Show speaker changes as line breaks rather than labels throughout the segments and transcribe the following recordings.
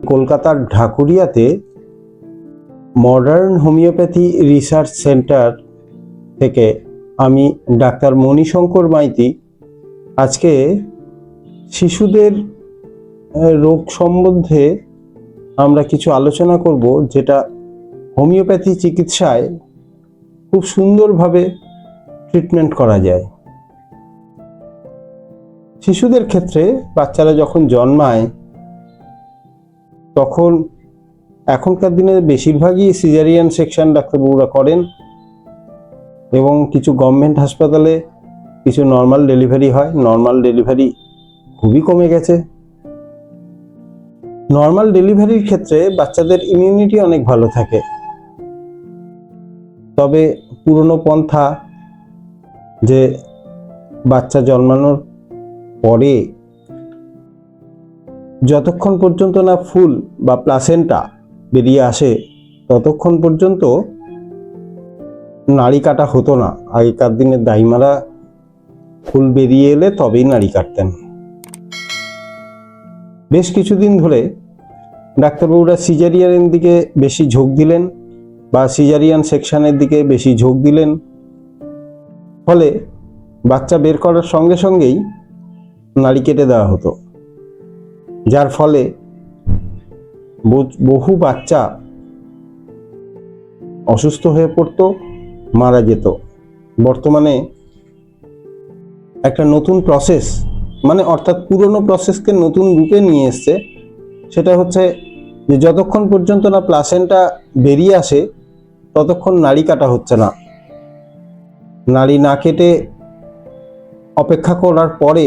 কলকাতার ঢাকুরিয়াতে modern homeopathy research centre থেকে আমি ডাক্তার মণিশঙ্কর মাইতি আজকে শিশুদের রোগ সম্বন্ধে আমরা কিছু আলোচনা করব, যেটা হোমিওপ্যাথি চিকিৎসায় খুব সুন্দরভাবে ট্রিটমেন্ট করা যায়। শিশুদের ক্ষেত্রে বাচ্চারা যখন জন্মায় তখন এখনকার দিনে বেশিরভাগই সিজারিয়ান সেকশন ডাক্তারবাবুরা করেন এবং কিছু গভর্নমেন্ট হাসপাতালে কিছু নর্মাল ডেলিভারি হয়। নর্মাল ডেলিভারি খুবই কমে গেছে। নর্মাল ডেলিভারির ক্ষেত্রে বাচ্চাদের ইমিউনিটি অনেক ভালো থাকে, তবে পুরনো পন্থা যে বাচ্চা জন্মানোর পরে যতক্ষণ পর্যন্ত না ফুল বা প্লাসেন্টা বেরিয়ে আসে ততক্ষণ পর্যন্ত নাড়ি কাটা হতো না। আগেকার দিনে দাইমারা ফুল বেরিয়ে এলে তবেই নাড়ি কাটতেন। বেশ কিছুদিন ধরে ডাক্তারবাবুরা সিজারিয়ানের দিকে বেশি ঝোঁক দিলেন বা সিজারিয়ান সেকশনের দিকে বেশি ঝোঁক দিলেন, ফলে বাচ্চা বের করার সঙ্গে সঙ্গেই নাড়ি কেটে দেওয়া হতো, যার ফলে বহু বাচ্চা অসুস্থ হয়ে পড়তো, মারা যেত। বর্তমানে একটা নতুন প্রসেস, অর্থাৎ পুরনো প্রসেসকে নতুন রূপে নিয়ে এসছে। সেটা হচ্ছে যে যতক্ষণ পর্যন্ত না প্লাসেন্টা বেরিয়ে আসে ততক্ষণ নাড়ি কাটা হচ্ছে না। নাড়ি না কেটে অপেক্ষা করার পরে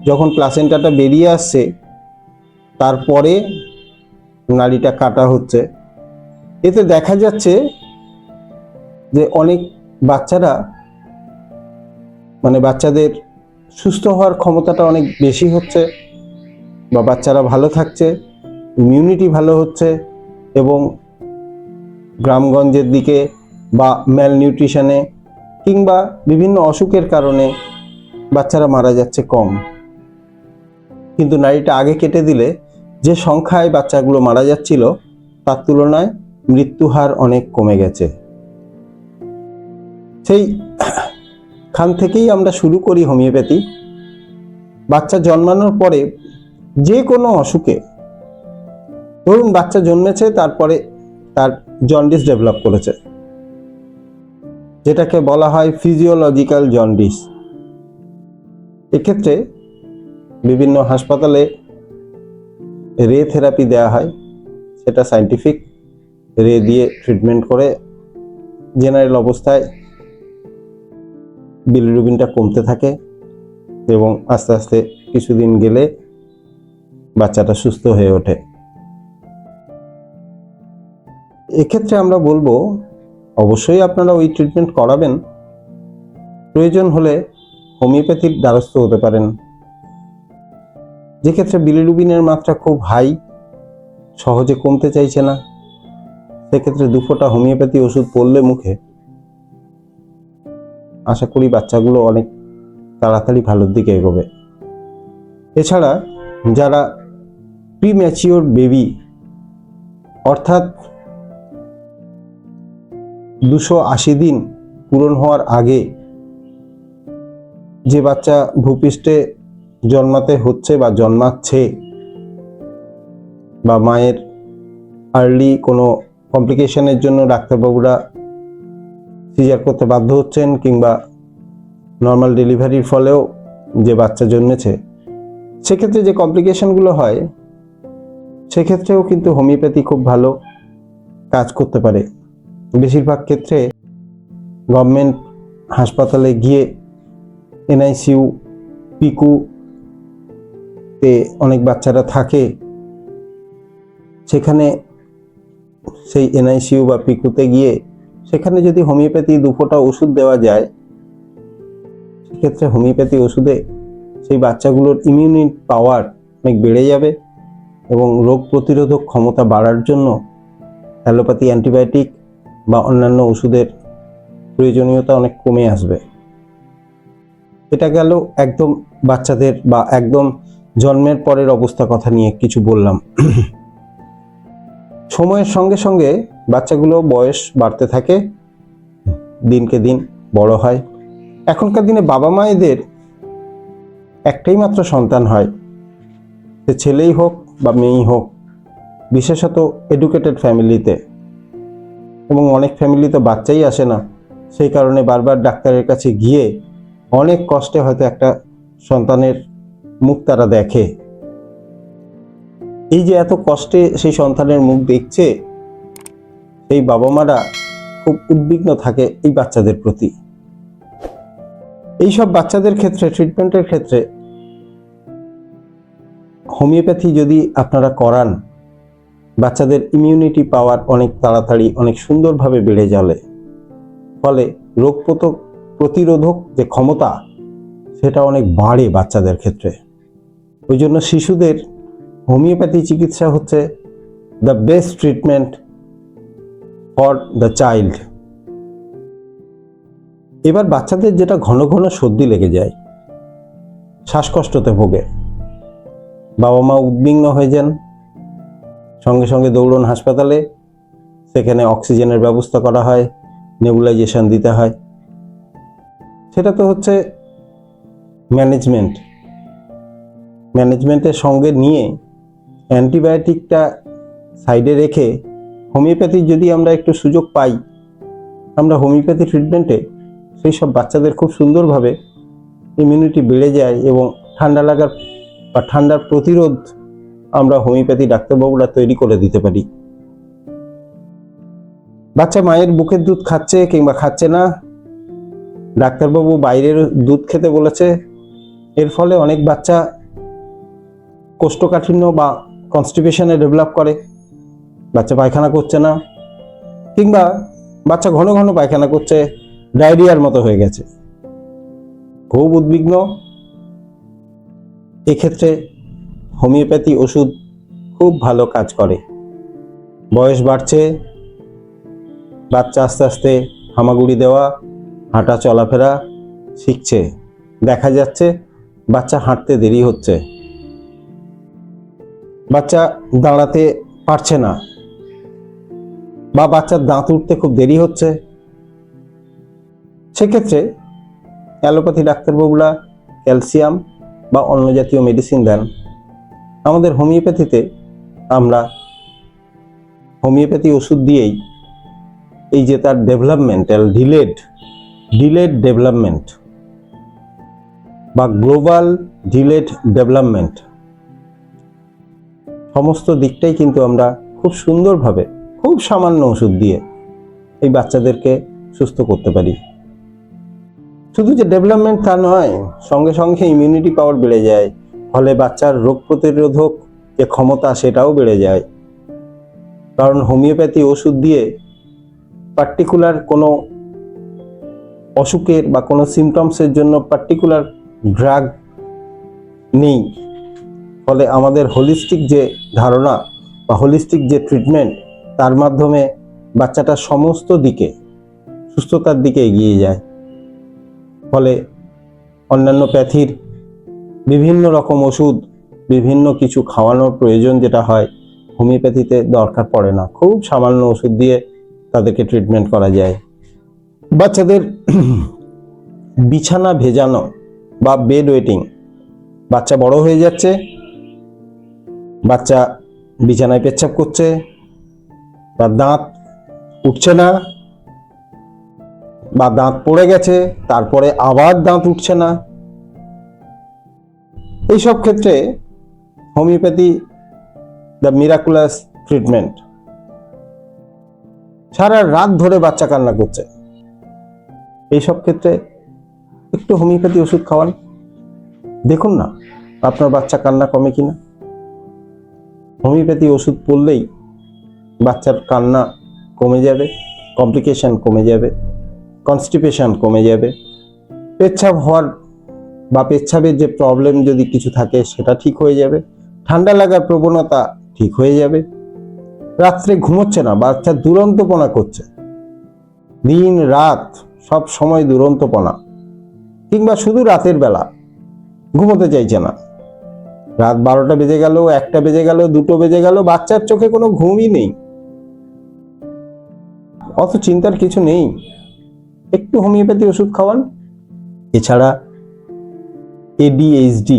যখন প্লাসেন্টাটা বেরিয়ে আসছে তারপরে নাড়িটা কাটা হচ্ছে। এতে দেখা যাচ্ছে যে অনেক বাচ্চারা বাচ্চাদের সুস্থ হওয়ার ক্ষমতাটা অনেক বেশি হচ্ছে, বা বাচ্চারা ভালো থাকছে, ইমিউনিটি ভালো হচ্ছে, এবং গ্রামগঞ্জের দিকে বা ম্যালনিউট্রিশনে কিংবা বিভিন্ন অসুখের কারণে বাচ্চারা মারা যাচ্ছে কম। কিন্তু নাড়িটা আগে কেটে দিলে যে সংখ্যায় বাচ্চাগুলো মারা যাচ্ছিল তার তুলনায় মৃত্যুহার অনেক কমে গেছে। সেই খান থেকেই আমরা শুরু করি হোমিওপ্যাথি। বাচ্চা জন্মানোর পরে যে কোনো অসুখে, ধরুন বাচ্চা জন্মেছে, তারপরে তার জন্ডিস ডেভেলপ করেছে, যেটাকে বলা হয় ফিজিওলজিক্যাল জন্ডিস। এক্ষেত্রে বিভিন্ন হাসপাতালে রে থেরাপি দেওয়া হয়। সেটা সায়েন্টিফিক, রে দিয়ে ট্রিটমেন্ট করে জেনারেল অবস্থায় বিলিরুবিনটা কমতে থাকে এবং আস্তে আস্তে কিছুদিন গেলে বাচ্চাটা সুস্থ হয়ে ওঠে। এক্ষেত্রে আমরা বলবো অবশ্যই আপনারা ওই ট্রিটমেন্ট করাবেন। প্রয়োজন হলে হোমিওপ্যাথির দ্বারস্থ হতে পারেন। যে ক্ষেত্রে বিলিরুবিনের মাত্রা খুব হাই, সহজে কমতে চাইছে না, সেক্ষেত্রে 2 ফোঁটা হোমিওপ্যাথি ওষুধ পড়লে মুখে, আশা করি বাচ্চাগুলো অনেক তাড়াতাড়ি ভালোর দিকে এগোবে। এছাড়া যারা প্রিম্যাচিওর বেবি, অর্থাৎ 280 দিন পূরণ হওয়ার আগে যে বাচ্চা ভূপৃষ্ঠে জন্মাতে হচ্ছে বা জন্মাচ্ছে, বা মায়ের আর্লি কোনো কমপ্লিকেশনের জন্য ডাক্তারবাবুরা সিজার করতে বাধ্য হচ্ছেন, কিংবা নর্মাল ডেলিভারির ফলেও যে বাচ্চা জন্মেছে, সেক্ষেত্রে যে কমপ্লিকেশনগুলো হয় সেক্ষেত্রেও কিন্তু হোমিওপ্যাথি খুব ভালো কাজ করতে পারে। বেশিরভাগ ক্ষেত্রে গভর্নমেন্ট হাসপাতালে গিয়ে এনআইসিইউ, পিকুতে অনেক বাচ্চারা থাকে, সেখানে সেই এনআইসিইউ বা পিকুতে গিয়ে সেখানে যদি হোমিওপ্যাথি 2 ফোঁটা ওষুধ দেওয়া যায়, সেক্ষেত্রে হোমিওপ্যাথি ওষুধে সেই বাচ্চাগুলোর ইমিউনিটি পাওয়ার অনেক বেড়ে যাবে এবং রোগ প্রতিরোধক ক্ষমতা বাড়ার জন্য অ্যালোপ্যাথি অ্যান্টিবায়োটিক বা অন্যান্য ওষুধের প্রয়োজনীয়তা অনেক কমে আসবে। এটা গেল একদম বাচ্চাদের বা একদম জন্মের পরের অবস্থা কথা নিয়ে কিছু বললাম। সময়ের সঙ্গে সঙ্গে বাচ্চাগুলো বয়স বাড়তে থাকে, দিনকে দিন বড় হয়। এখনকার দিনে বাবা মায়েদের একটাই মাত্র সন্তান হয়, সে ছেলেই হোক বা মেয়েই হোক, বিশেষত এডুকেটেড ফ্যামিলিতে। এবং অনেক ফ্যামিলিতে বাচ্চাই আসে না, সেই কারণে বারবার ডাক্তারের কাছে গিয়ে অনেক কষ্টে হয়তো একটা সন্তানের মুখ তারা দেখে। এই যে এত কষ্টে সেই সন্তানের মুখ দেখছে, সেই বাবা মারা খুব উদ্বিগ্ন থাকে এই বাচ্চাদের প্রতি। এইসব বাচ্চাদের ক্ষেত্রে ট্রিটমেন্টের ক্ষেত্রে হোমিওপ্যাথি যদি আপনারা করান, বাচ্চাদের ইমিউনিটি পাওয়ার অনেক তাড়াতাড়ি অনেক সুন্দরভাবে বেড়ে যাবে। ফলে রোগ প্রতিরোধক যে ক্ষমতা সেটা অনেক বাড়ে বাচ্চাদের ক্ষেত্রে। ওই জন্য শিশুদের হোমিওপ্যাথি চিকিৎসা হচ্ছে the best treatment for the child. এবার বাচ্চাদের যেটা ঘন ঘন সর্দি লেগে যায়, শ্বাসকষ্টতে ভোগে, বাবা মা উদ্বিগ্ন হয়ে যান, সঙ্গে সঙ্গে দৌড়ন হাসপাতালে, সেখানে অক্সিজেনের ব্যবস্থা করা হয়, নেবুলাইজেশন দিতে হয়। সেটা তো হচ্ছে ম্যানেজমেন্টের সঙ্গে নিয়ে অ্যান্টিবায়োটিকটা সাইডে রেখে হোমিওপ্যাথি যদি আমরা একটু সুযোগ পাই, আমরা হোমিওপ্যাথি ট্রিটমেন্টে সেই সব বাচ্চাদের খুব সুন্দরভাবে ইমিউনিটি বেড়ে যায় এবং ঠান্ডা লাগার বা ঠান্ডার প্রতিরোধ আমরা হোমিওপ্যাথি ডাক্তারবাবুরা তৈরি করে দিতে পারি। বাচ্চা মায়ের বুকের দুধ খাচ্ছে কিংবা খাচ্ছে না, ডাক্তারবাবু বাইরের দুধ খেতে বলেছে, এর ফলে অনেক বাচ্চা কোষ্ঠকাঠিন্য বা কনস্টিপেশনে ডেভেলপ করে, বাচ্চা পায়খানা করছে না, কিংবা বাচ্চা ঘন ঘন পায়খানা করছে, ডায়রিয়ার মতো হয়ে গেছে, খুব উদ্বিগ্ন। এক্ষেত্রে হোমিওপ্যাথি ওষুধ খুব ভালো কাজ করে। বয়স বাড়ছে, বাচ্চা আস্তে আস্তে হামাগুড়ি দেওয়া, হাঁটা চলাফেরা শিখছে, দেখা যাচ্ছে বাচ্চা হাঁটতে দেরি হচ্ছে, বাচ্চা দাঁড়াতে পারছে না, বা বাচ্চার দাঁত উঠতে খুব দেরি হচ্ছে। সেক্ষেত্রে অ্যালোপ্যাথি ডাক্তারবাবুরা ক্যালসিয়াম বা অন্য জাতীয় মেডিসিন দেন। আমাদের হোমিওপ্যাথিতে আমরা হোমিওপ্যাথি ওষুধ দিয়েই এই যে তার ডেভেলপমেন্টাল ডিলেড ডেভেলপমেন্ট বা গ্লোবাল ডিলেড ডেভেলপমেন্ট, সমস্ত দিকটাই কিন্তু আমরা খুব সুন্দরভাবে খুব সামান্য ওষুধ দিয়ে এই বাচ্চাদেরকে সুস্থ করতে পারি। শুধু যে ডেভেলপমেন্ট তা নয়, সঙ্গে সঙ্গে ইমিউনিটি পাওয়ার বেড়ে যায়, ফলে বাচ্চার রোগ প্রতিরোধক যে ক্ষমতা সেটাও বেড়ে যায়। কারণ হোমিওপ্যাথি ওষুধ দিয়ে পার্টিকুলার কোনো অসুখের বা কোনো সিমটমসের জন্য পার্টিকুলার ড্রাগ নেই। ফলে আমাদের হোলিস্টিক যে ধারণা বা হোলিস্টিক যে ট্রিটমেন্ট, তার মাধ্যমে বাচ্চাটা সমস্ত দিকে সুস্থতার দিকে এগিয়ে যায়। ফলে অন্যান্য প্যাথির বিভিন্ন রকম ওষুধ, বিভিন্ন কিছু খাওয়ানোর প্রয়োজন যেটা হয়, হোমিওপ্যাথিতে দরকার পড়ে না। খুব সামান্য ওষুধ দিয়ে তাদেরকে ট্রিটমেন্ট করা যায়। বাচ্চাদের বিছানা ভেজানো বা বেড ওয়েটিং, বাচ্চা বড় হয়ে যাচ্ছে, বাচ্চা বিছানায় পেচ্ছাপ করছে, তার দাঁত উঠছে না, বা দাঁত পড়ে গেছে তারপরে আবার দাঁত উঠছে না, এইসব ক্ষেত্রে হোমিওপ্যাথি দ্য মিরাকুলাস ট্রিটমেন্ট। সারা রাত ধরে বাচ্চা কান্না করছে, এইসব ক্ষেত্রে একটু হোমিওপ্যাথি ওষুধ খাওয়ান, দেখুন না আপনার বাচ্চা কান্না কমে কিনা। হোমিওপ্যাথি ওষুধ পড়লেই বাচ্চার কান্না কমে যাবে, কমপ্লিকেশন কমে যাবে, কনস্টিপেশন কমে যাবে, পেচ্ছাপ হওয়ার বা পেচ্ছাপের যে প্রবলেম যদি কিছু থাকে সেটা ঠিক হয়ে যাবে, ঠান্ডা লাগার প্রবণতা ঠিক হয়ে যাবে। রাত্রে ঘুমোচ্ছে না, বাচ্চা দুরন্তপনা করছে, দিন রাত সব সময় দুরন্তপনা, কিংবা শুধু রাতের বেলা ঘুমোতে চাইছে না, রাত 12টা বেজে গেল, 1টা বেজে গেল, 2টো বেজে গেল, বাচ্চার চোখে কোনো ঘুমই নেই, অত চিন্তার কিছু নেই, একটু হোমিওপ্যাথি ওষুধ খাওয়ান। এছাড়া ADHD,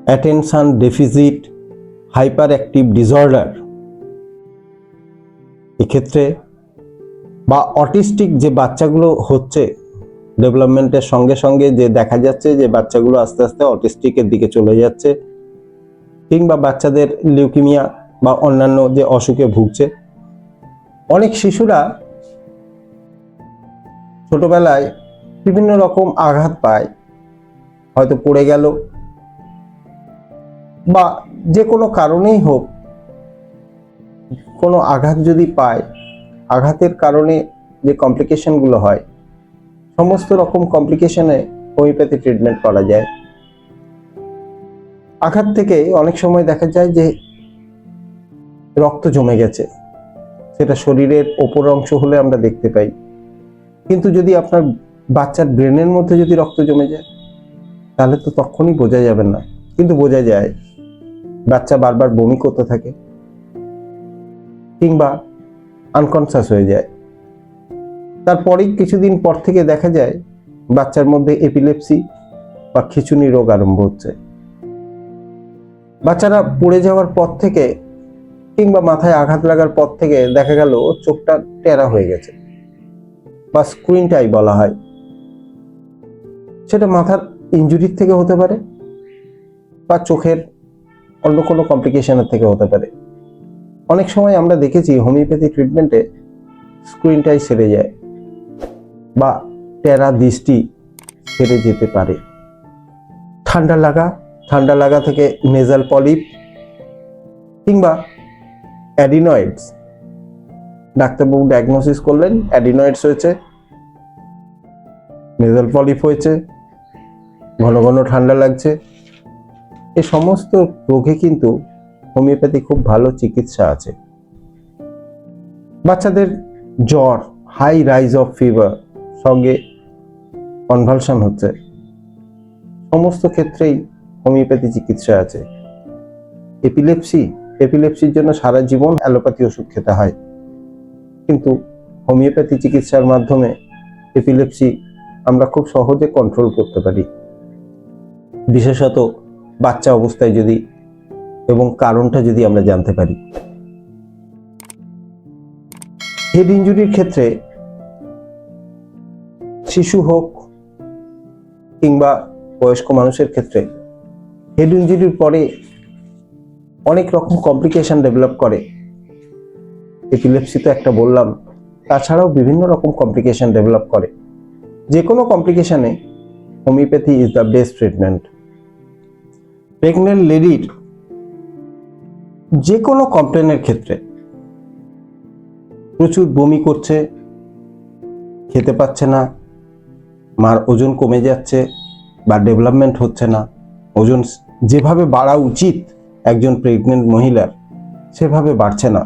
attention deficit hyper active disorder, এক্ষেত্রে বা অটিস্টিক যে বাচ্চাগুলো হচ্ছে ডেভেলপমেন্টের সঙ্গে সঙ্গে, যে দেখা যাচ্ছে যে বাচ্চাগুলো আস্তে আস্তে অটিস্টিকের দিকে চলে যাচ্ছে, কিংবা বাচ্চাদের লিউকিমিয়া বা অন্যান্য যে অসুখে ভুগছে। অনেক শিশুরা ছোটবেলায় বিভিন্ন রকম আঘাত পায়, হয়তো পড়ে গেল বা যে কোনো কারণেই হোক, কোনো আঘাত যদি পায়, আঘাতের কারণে যে কমপ্লিকেশনগুলো হয়, সমস্ত রকম কমপ্লিকেশনে হোমিওপ্যাথি ট্রিটমেন্ট করা যায়। আঘাত থেকে অনেক সময় দেখা যায় যে রক্ত জমে গেছে, সেটা শরীরের ওপর অংশ হলে আমরা দেখতে পাই, কিন্তু যদি আপনার বাচ্চার ব্রেনের মধ্যে যদি রক্ত জমে যায় তাহলে তো তখনই বোঝা যাবে না, কিন্তু বোঝা যায়। বাচ্চা বারবার বমি করতে থাকে কিংবা আনকনসিয়াস হয়ে যায়, তারপরেই কিছুদিন পর থেকে দেখা যায় বাচ্চার মধ্যে এপিলেপসি বা খিঁচুনি রোগ আরম্ভ হচ্ছে। বাচ্চারা পড়ে যাওয়ার পর থেকে কিংবা মাথায় আঘাত লাগার পর থেকে দেখা গেল চোখটা টেরা হয়ে গেছে বা স্ক্রিন আই বলা হয়। সেটা মাথার ইনজুরির থেকে হতে পারে বা চোখের অন্য কোনো কমপ্লিকেশনের থেকে হতে পারে। অনেক সময় আমরা দেখেছি হোমিওপ্যাথি ট্রিটমেন্টে স্ক্রিন আই সেরে যায় বা টেরা দৃষ্টি সেরে যেতে পারে। ঠান্ডা লাগা থেকে নেজাল পলিপ কিংবা অ্যাডিনয়েডস, ডাক্তারবাবু ডায়াগনোসিস করলেন অ্যাডিনয়েডস হয়েছে, নেজাল পলিপ হয়েছে, ঘন ঘন ঠান্ডা লাগছে, এই সমস্ত রোগে কিন্তু হোমিওপ্যাথি খুব ভালো চিকিৎসা আছে। বাচ্চাদের জ্বর, হাই রাইজ অফ ফিভার, সঙ্গে কনভালশন হচ্ছে, সমস্ত ক্ষেত্রেই হোমিওপ্যাথি চিকিৎসা আছে। এপিলেপসির জন্য সারা জীবন অ্যালোপ্যাথি ওষুধ খেতে হয়, কিন্তু হোমিওপ্যাথি চিকিৎসার মাধ্যমে এপিলেপসি আমরা খুব সহজে কন্ট্রোল করতে পারি, বিশেষত বাচ্চা অবস্থায় যদি এবং কারণটা যদি আমরা জানতে পারি। হেড ইনজুরির ক্ষেত্রে শিশু হোক কিংবা বয়স্ক মানুষের ক্ষেত্রে হেড ইনজুরির পরে অনেক রকম কমপ্লিকেশন ডেভেলপ করে। এপিলেপসি তো একটা বললাম, তাছাড়াও বিভিন্ন রকম কমপ্লিকেশন ডেভেলপ করে। যে কোনো কমপ্লিকেশনে homeopathy is the best treatment. Pregnant লেডির যে কোনো কমপ্লেনের ক্ষেত্রে, প্রচুর বমি করছে, খেতে পাচ্ছে না, মার ওজন কমে যাচ্ছে বা ডেভেলপমেন্ট হচ্ছে না, ওজন যেভাবে বাড়া উচিত একজন প্রেগনেন্ট মহিলার সেভাবে বাড়ছে না,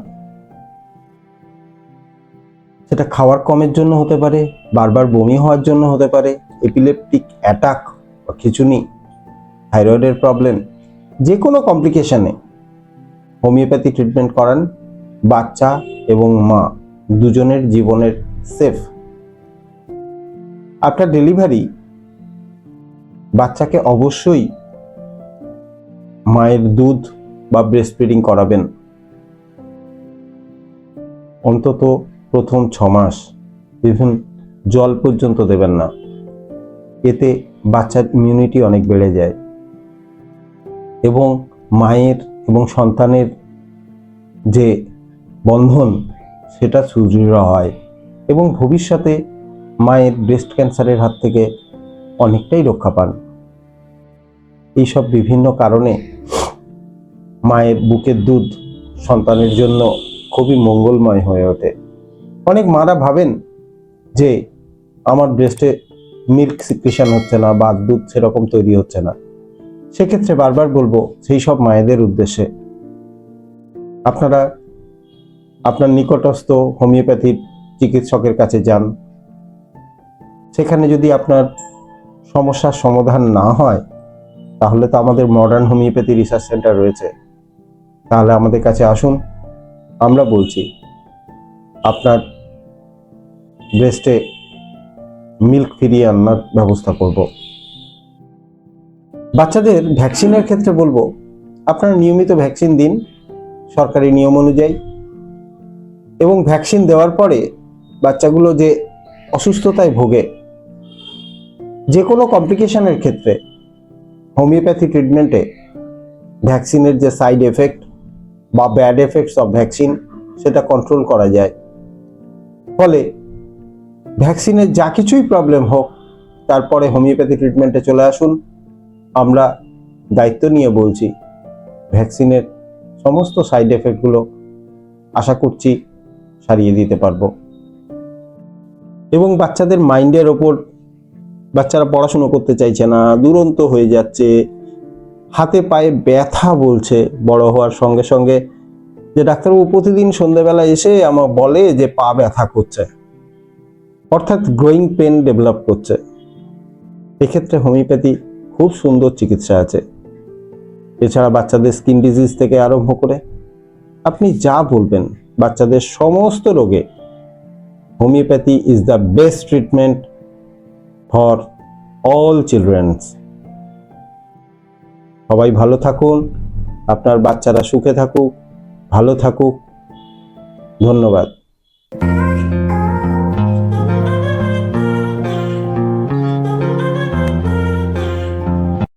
সেটা খাওয়ার কমের জন্য হতে পারে, বারবার বমি হওয়ার জন্য হতে পারে, এপিলেপটিক অ্যাটাক বা খিঁচুনি, থাইরয়েডের প্রবলেম, যে কোনো কমপ্লিকেশনে হোমিওপ্যাথি ট্রিটমেন্ট করান, বাচ্চা এবং মা দুজনের জীবনের সেফ। আফটার ডেলিভারি বাচ্চাকে অবশ্যই মায়ের দুধ বা ব্রেস্ট ফিডিং করাবেন, অন্তত প্রথম 6 মাস ইভেন জল পর্যন্ত দেবেন না, এতে বাচ্চার ইমিউনিটি অনেক বেড়ে যায় এবং মায়ের এবং সন্তানের যে বন্ধন সেটা সুদৃঢ় হয় এবং ভবিষ্যতে মায়ের ব্রেস্ট ক্যান্সারের হাত থেকে অনেকটাই রক্ষা পান। এইসব বিভিন্ন কারণে মায়ের বুকের দুধ সন্তানের জন্য খুবই মঙ্গলময় হয়ে ওঠে। অনেক মারা ভাবেন যে আমার ব্রেস্টে মিল্ক সিক্রেশন হচ্ছে না বা দুধ সেরকম তৈরি হচ্ছে না, সেক্ষেত্রে বারবার বলবো সেই সব মায়েদের উদ্দেশ্যে আপনারা আপনার নিকটস্থ হোমিওপ্যাথির চিকিৎসকের কাছে যান। সেখানে যদি আপনার সমস্যার সমাধান না হয় তাহলে তো আমাদের মডার্ন হোমিওপ্যাথি রিসার্চ সেন্টার রয়েছে, তাহলে আমাদের কাছে আসুন। আমরা বলছি আপনার ব্রেস্টে মিল্ক ফিরিয়ে আনার ব্যবস্থা করব। বাচ্চাদের ভ্যাকসিনের ক্ষেত্রে বলবো, আপনারা নিয়মিত ভ্যাকসিন দিন সরকারি নিয়ম অনুযায়ী, এবং ভ্যাকসিন দেওয়ার পরে বাচ্চাগুলো যে অসুস্থতায় ভোগে, যে কোনো কমপ্লিকেশনের ক্ষেত্রে হোমিওপ্যাথি ট্রিটমেন্টে ভ্যাকসিনের যে সাইড এফেক্ট বা ব্যাড এফেক্টস অফ ভ্যাকসিন সেটা কন্ট্রোল করা যায়। ফলে ভ্যাকসিনের যা কিছুই প্রবলেম হোক, তারপরে হোমিওপ্যাথি ট্রিটমেন্টে চলে আসুন। আমরা দায়িত্ব নিয়ে বলছি, ভ্যাকসিনের সমস্ত সাইড এফেক্টগুলো আশা করছি সারিয়ে দিতে পারবো। এবং বাচ্চাদের মাইন্ডের ওপর, বাচ্চারা পড়াশুনো করতে চাইছে না, দুরন্ত হয়ে যাচ্ছে, হাতে পায়ে ব্যথা বলছে বড় হওয়ার সঙ্গে সঙ্গে, যে ডাক্তারবাবু প্রতিদিন সন্ধ্যেবেলা এসে আমার বলে যে পা ব্যথা করছে, অর্থাৎ গ্রোয়িং পেন ডেভেলপ করছে। এক্ষেত্রে হোমিওপ্যাথি খুব সুন্দর চিকিৎসা আছে। এছাড়া বাচ্চাদের স্কিন ডিজিজ থেকে আরম্ভ করে আপনি যা বলবেন, বাচ্চাদের সমস্ত রোগে homeopathy is the best treatment for all children's. সবাই ভালো থাকুন, আপনার বাচ্চারা সুখে থাকুক, ভালো থাকুক। ধন্যবাদ।